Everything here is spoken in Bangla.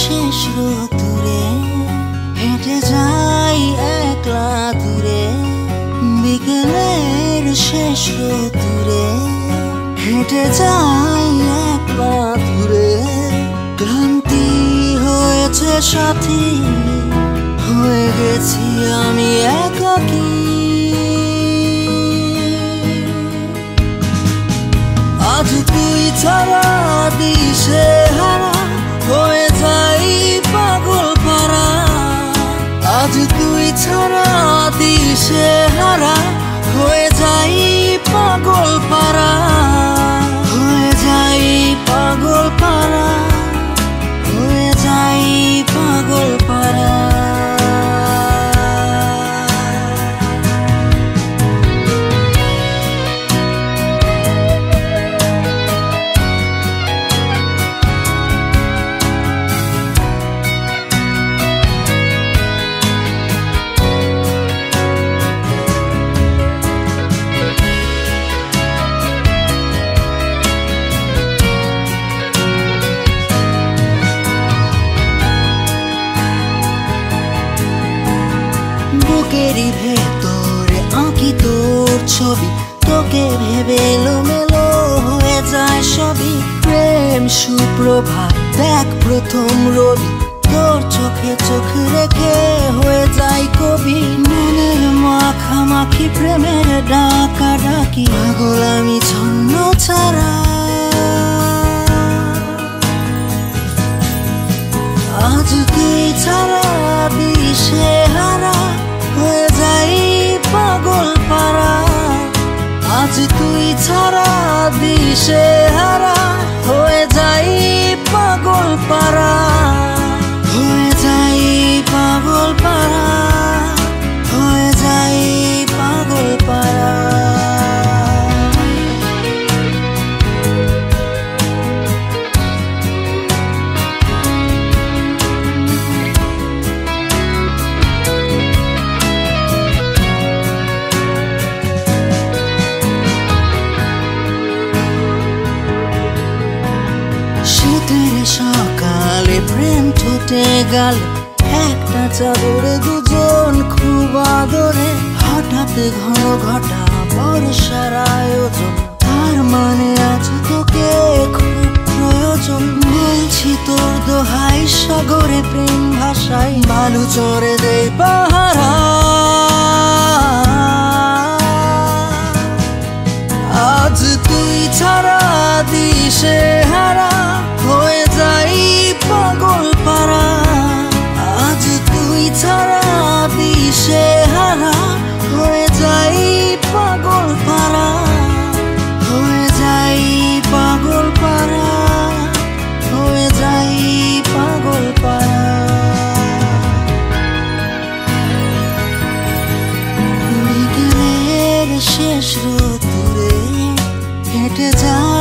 শেষ রোদুরে হেঁটে যাই একলা দূরে, বিকেলের শেষ রোদুরে হেঁটে যাই একলা দূরে। ক্লান্তি হয়েছে সাথী, হয়ে গেছি আমি একাকী। আজ তুই ছাড়া দিশে হারা হয়ে যাই পাগল পারা। আজ তুই ছাড়া দিশে হারা হয়ে যাই পাগল পারা, হয়ে যাই পাগল পারা, হয়ে যাই পাগল পারা। বুকেরই ভেতরে আঁকি তোর ছবি, তোকে ভেবে এলোমেলো হয়ে যায় সবই। প্রেম সুপ্রভাত দেখ প্রথম রবি, তোর চোখে চোখ রেখে হয়ে যায় কবি। মনের মাখামাখি প্রেমের ডাকা ডাকি, পাগল আমি ছন্ন ছাড়া। আজ তুই ছাড়া দিশে হারা হয়ে যাই পাগল পারা। আজ তুই ছাড়া দিশে হারা হয়ে যাই পাগল পারা, হয়ে যাই পাগল পারা, হয়ে যাই পাগল পারা। শীতের সকালে প্রেম ঠোঁটে গেল একটা চাদরে দুজন খুব আদরে। হঠাৎ ঘন ঘটা বর্ষার আয়োজন, তার মানে আজ তোকে খুব প্রয়োজন। বলছি তোর দোহাই সাগরে প্রেম ভাষায়, বালু চড়ে দেয় পাহারা। আজ তুই ছাড়া দিশে হারা হয়ে যাই পাগল পারা। আজ তুই ছাড়া দিশে হারা হয়ে যাই পাগল পারা, হয়ে যাই পাগল পারা, হয়ে যাই পাগল পারা। বিকেলের শেষ রোদুরে হেঁটে যাই